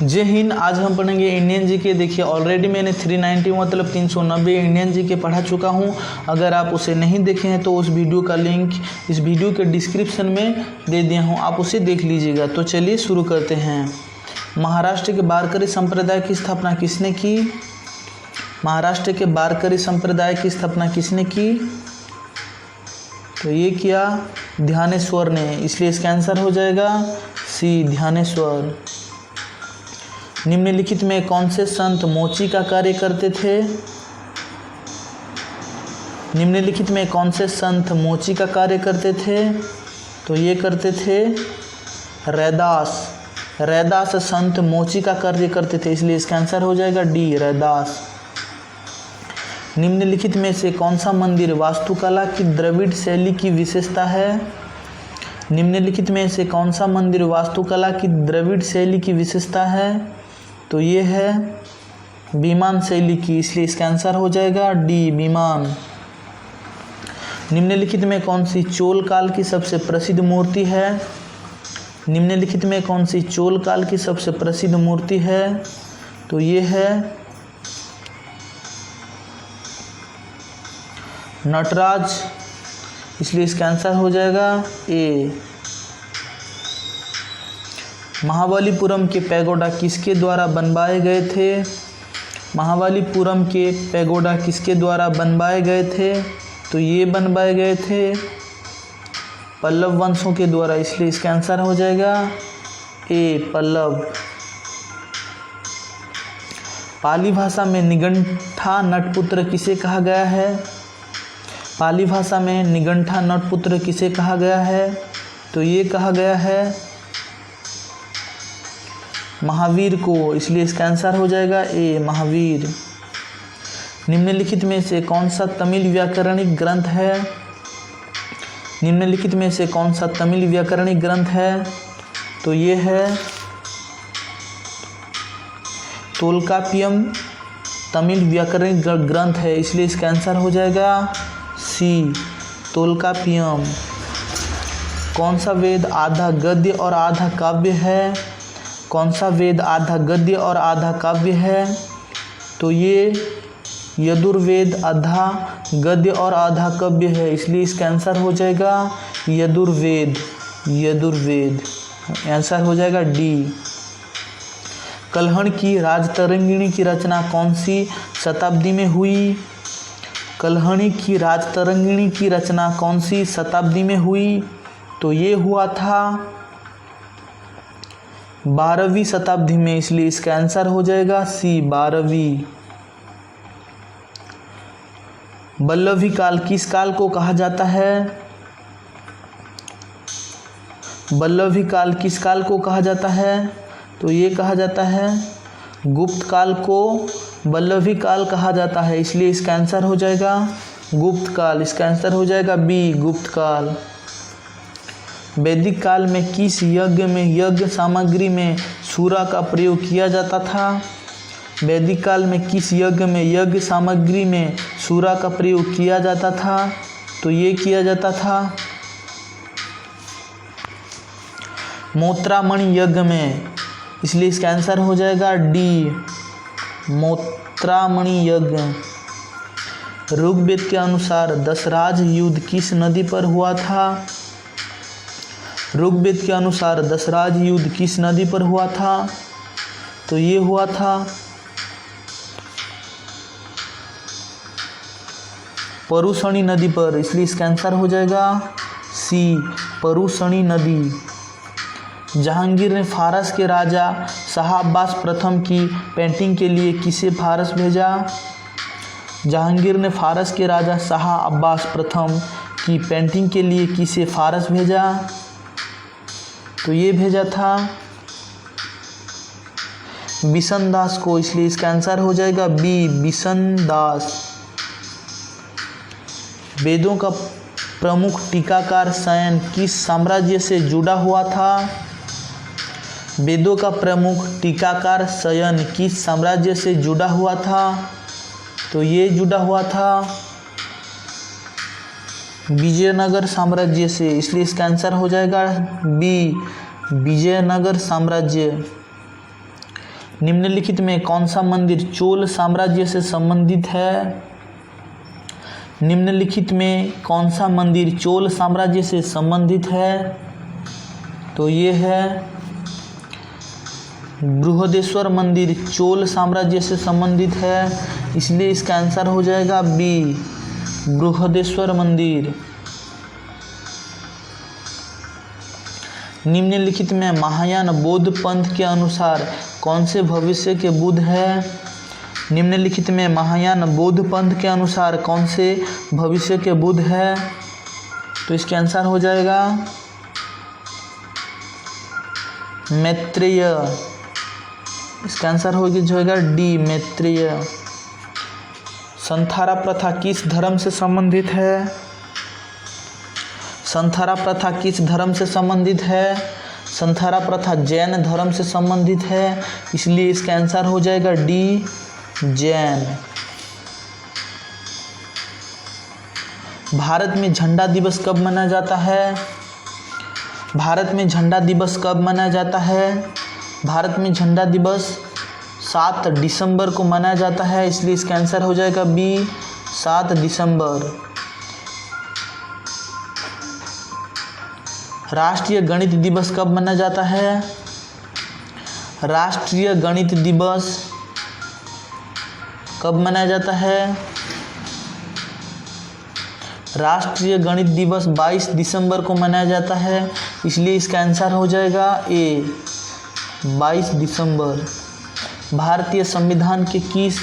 जय हिंद। आज हम पढ़ेंगे इंडियन जीके। देखिए ऑलरेडी मैंने 390 मतलब 390 इंडियन जीके पढ़ा चुका हूं। अगर आप उसे नहीं देखे हैं तो उस वीडियो का लिंक इस वीडियो के डिस्क्रिप्शन में दे दिया हूं, आप उसे देख लीजिएगा। तो चलिए शुरू करते हैं। महाराष्ट्र के वारकरी संप्रदाय की स्थापना किसने की? महाराष्ट्र के वारकरी संप्रदाय की स्थापना किसने की? तो ये किया ध्यानेश्वर ने, इसलिए इसका आंसर हो जाएगा सी, ध्यानेश्वर। निम्नलिखित में कौन से संत मोची का कार्य करते थे? निम्नलिखित में कौन से संत मोची का कार्य करते थे? तो ये करते थे रैदास। रैदास संत मोची का कार्य करते थे, इसलिए इसका आंसर हो जाएगा डी, रैदास। निम्नलिखित में से कौन सा मंदिर वास्तुकला की द्रविड़ शैली की विशेषता है? निम्नलिखित में से कौन सा मंदिर वास्तुकला की द्रविड़ शैली की विशेषता है? तो ये है विमान शैली की, इसलिए इसका आंसर हो जाएगा डी, विमान। निम्नलिखित में कौन सी चोल काल की सबसे प्रसिद्ध मूर्ति है? निम्नलिखित में कौन सी चोल काल की सबसे प्रसिद्ध मूर्ति है? तो ये है नटराज, इसलिए इसका आंसर हो जाएगा ए। महाबलीपुरम के पैगोडा किसके द्वारा बनवाए गए थे? महाबलीपुरम के पैगोडा किसके द्वारा बनवाए गए थे? तो ये बनवाए गए थे पल्लव वंशों के द्वारा, इसलिए इसका आंसर हो जाएगा ए, पल्लव। पाली भाषा में निगंठा नटपुत्र किसे कहा गया है? पाली भाषा में निगंठा नटपुत्र किसे कहा गया है? तो ये कहा गया है महावीर को, इसलिए इसका आंसर हो जाएगा ए, महावीर। निम्नलिखित में से कौन सा तमिल व्याकरणिक ग्रंथ है? निम्नलिखित में से कौन सा तमिल व्याकरणिक ग्रंथ है? तो ये है तोल्काप्पियम, तमिल व्याकरणिक ग्रंथ है, इसलिए इसका आंसर हो जाएगा सी, तोल्काप्पियम। कौन सा वेद आधा गद्य और आधा काव्य है? कौन सा वेद आधा गद्य और आधा काव्य है? तो ये यजुर्वेद आधा गद्य और आधा काव्य है, इसलिए इसका आंसर हो जाएगा यजुर्वेद, यजुर्वेद। आंसर हो जाएगा डी। कल्हण की राजतरंगिणी की रचना कौन सी शताब्दी में हुई? कल्हणी की राजतरंगिणी की रचना कौन सी शताब्दी में हुई? तो ये हुआ था 12वीं शताब्दी में, इसलिए इसका आंसर हो जाएगा सी, 12वीं। बल्लभी काल किस काल को कहा जाता है? बल्लभी काल किस काल को कहा जाता है? तो ये कहा जाता है गुप्त काल को बल्लभी काल कहा जाता है, इसलिए इसका आंसर हो जाएगा गुप्त काल। इसका आंसर हो जाएगा बी, गुप्त काल। वैदिक काल में किस यज्ञ में यज्ञ सामग्री में सूरा का प्रयोग किया जाता था? वैदिक काल में किस यज्ञ में यज्ञ सामग्री में सूरा का प्रयोग किया जाता था? तो ये किया जाता था मोत्रामणि यज्ञ में, इसलिए इसका आंसर हो जाएगा डी, मोत्रामणि यज्ञ। ऋग्वेद के अनुसार दशराज युद्ध किस नदी पर हुआ था? ऋग्वेद के अनुसार दशराज युद्ध किस नदी पर हुआ था? तो ये हुआ था परुशणी नदी पर, इसलिए इसका आंसर हो जाएगा सी, परुशणी नदी। जहांगीर ने फारस के राजा शाह अब्बास प्रथम की पेंटिंग के लिए किसे फारस भेजा? जहांगीर ने फारस के राजा शाह अब्बास प्रथम की पेंटिंग के लिए किसे फारस भेजा? तो ये भेजा था बिशन दास को, इसलिए इसका आंसर हो जाएगा बी, बिशन दास। वेदों का प्रमुख टीकाकार शयन किस साम्राज्य से जुड़ा हुआ था? वेदों का प्रमुख टीकाकार शयन किस साम्राज्य से जुड़ा हुआ था? तो ये जुड़ा हुआ था विजयनगर साम्राज्य से, इसलिए इसका आंसर हो जाएगा बी, विजयनगर साम्राज्य। निम्नलिखित में कौन सा मंदिर चोल साम्राज्य से संबंधित है? निम्नलिखित में कौन सा मंदिर चोल साम्राज्य से संबंधित है? तो ये है बृहदेश्वर मंदिर चोल साम्राज्य से संबंधित है, इसलिए इसका आंसर हो जाएगा बी, बृहदेश्वर मंदिर। निम्नलिखित में महायान बौद्ध पंथ के अनुसार कौन से भविष्य के बुद्ध है? निम्नलिखित में महायान बौद्ध पंथ के अनुसार कौन से भविष्य के बुद्ध है? तो इसका आंसर हो जाएगा मैत्रेय। इसका आंसर हो जाएगा डी, मैत्रेय। संथारा प्रथा किस धर्म से संबंधित है? संथारा प्रथा किस धर्म से संबंधित है? संथारा प्रथा जैन धर्म से संबंधित है, इसलिए इसका आंसर हो जाएगा डी, जैन। भारत में झंडा दिवस कब मनाया जाता है? भारत में झंडा दिवस कब मनाया जाता है? भारत में झंडा दिवस 7 दिसंबर को मनाया जाता है, इसलिए इसका आंसर हो जाएगा बी, 7 दिसंबर। राष्ट्रीय गणित दिवस कब मनाया जाता है? राष्ट्रीय गणित दिवस कब मनाया जाता है? राष्ट्रीय गणित दिवस 22 दिसंबर को मनाया जाता है, इसलिए इसका आंसर हो जाएगा ए, 22 दिसंबर। भारतीय संविधान के किस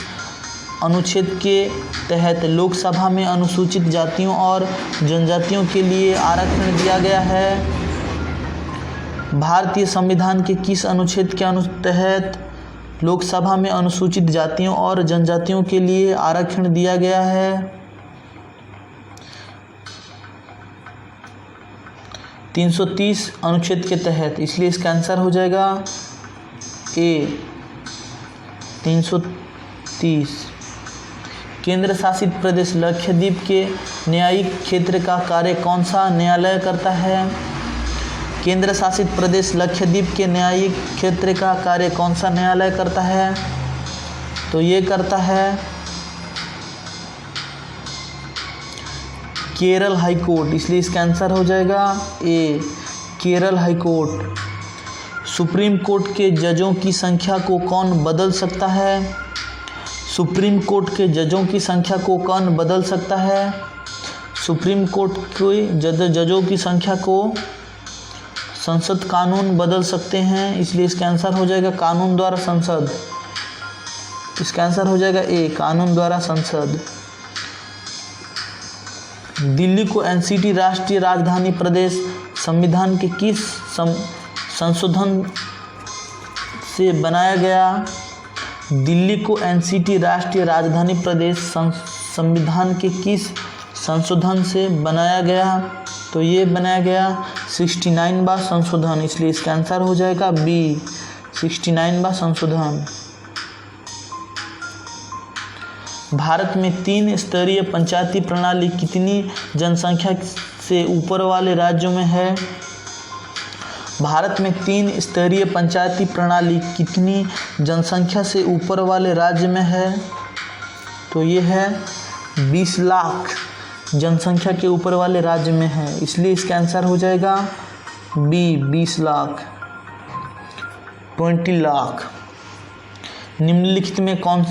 अनुच्छेद के तहत लोकसभा में अनुसूचित जातियों और जनजातियों के लिए आरक्षण दिया गया है? भारतीय संविधान के किस अनुच्छेद के तहत लोकसभा में अनुसूचित जातियों और जनजातियों के लिए आरक्षण दिया गया है? 330 अनुच्छेद के तहत, इसलिए इसका आंसर हो जाएगा ए, 330। केंद्र शासित प्रदेश लक्षद्वीप के न्यायिक क्षेत्र का कार्य कौन सा न्यायालय करता है? केंद्र शासित प्रदेश लक्षद्वीप के न्यायिक क्षेत्र का कार्य कौन सा न्यायालय करता है? तो ये करता है केरल हाई कोर्ट, इसलिए इसका आंसर हो जाएगा A, Kerala high court. Supreme court के जजों की संख्या को कौन बदल सकता है? सुप्रीम कोर्ट के जजों की संख्या को कौन बदल सकता है? सुप्रीम कोर्ट के जजों की संख्या को संसद कानून बदल सकते हैं, इसलिए इसका आंसर हो जाएगा कानून द्वारा संसद। इसका आंसर हो जाएगा ए, कानून द्वारा संसद। दिल्ली को एनसीटी राष्ट्रीय राजधानी प्रदेश संविधान के किस संशोधन से बनाया गया? दिल्ली को एनसीटी राष्ट्रीय राजधानी प्रदेश संविधान के किस संशोधन से बनाया गया? तो ये बनाया गया 69वां संशोधन, इसलिए इसका आंसर हो जाएगा बी, 69वां संशोधन। भारत में 3 स्तरीय पंचायती प्रणाली कितनी जनसंख्या से ऊपर वाले राज्यों में है? भारत में 3 स्तरीय पंचायती प्रणाली कितनी जनसंख्या से ऊपर वाले राज्य में है? तो ये है 20 लाख जनसंख्या के ऊपर वाले राज्य में है, इसलिए इसका आंसर हो जाएगा बी, 20 लाख, 20 लाख। निम्नलिखित में कौन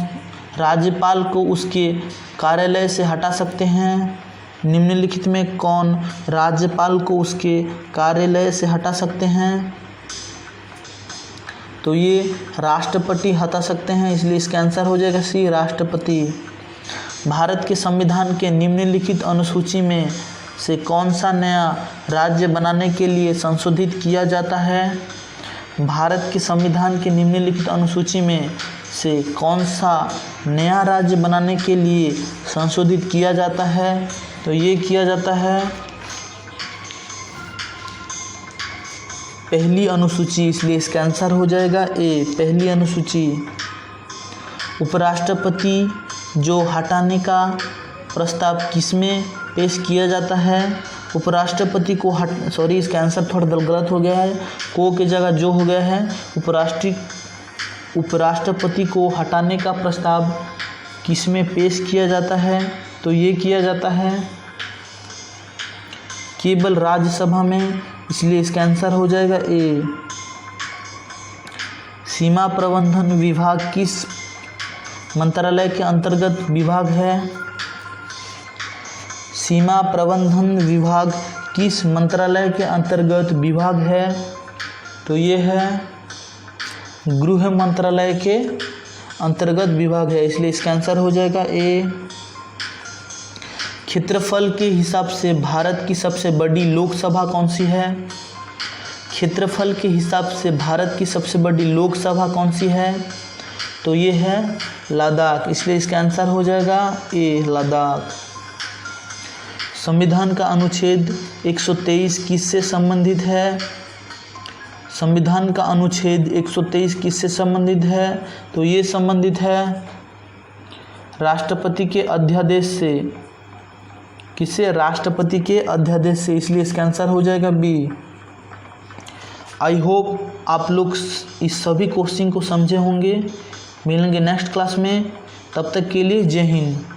राज्यपाल को उसके कार्यालय से हटा सकते हैं? निम्नलिखित में कौन राज्यपाल को उसके कार्यालय से हटा सकते हैं? तो ये राष्ट्रपति हटा सकते हैं, इसलिए इसका आंसर हो जाएगा सी, राष्ट्रपति। भारत के संविधान के निम्नलिखित अनुसूची में से कौन सा नया राज्य बनाने के लिए संशोधित किया जाता है? भारत के संविधान के निम्नलिखित अनुसूची में से कौन सा नया राज्य बनाने के लिए संशोधित किया जाता है? तो ये किया जाता है पहली अनुसूची, इसलिए इसका आंसर हो जाएगा ए, पहली अनुसूची। उपराष्ट्रपति जो हटाने का प्रस्ताव किसमें पेश किया जाता है? उपराष्ट्रपति को इसका आंसर थोड़ा गलत हो गया है, को की जगह जो हो गया है। उपराष्ट्रपति को हटाने का प्रस्ताव किसमें पेश किया जाता है? तो ये किया जाता है केवल राज्यसभा में, इसलिए इसका आंसर हो जाएगा ए। सीमा प्रबंधन विभाग किस मंत्रालय के अंतर्गत विभाग है? सीमा प्रबंधन विभाग किस मंत्रालय के अंतर्गत विभाग है? तो ये है गृह मंत्रालय के अंतर्गत विभाग है, इसलिए इसका आंसर हो जाएगा ए। क्षेत्रफल के हिसाब से भारत की सबसे बड़ी लोकसभा कौन सी है? क्षेत्रफल के हिसाब से भारत की सबसे बड़ी लोकसभा कौन सी है? तो ये है लद्दाख, इसलिए इसका आंसर हो जाएगा ए लद्दाख। संविधान का अनुच्छेद 123 किससे संबंधित है? संविधान का अनुच्छेद 123 किससे संबंधित है? तो ये संबंधित है राष्ट्रपति के अध्यादेश से। किससे? राष्ट्रपति के अध्यादेश से, इसलिए इसका आंसर हो जाएगा बी। आई होप आप लोग इस सभी क्वेश्चन को समझे होंगे। मिलेंगे नेक्स्ट क्लास में, तब तक के लिए जय हिंद।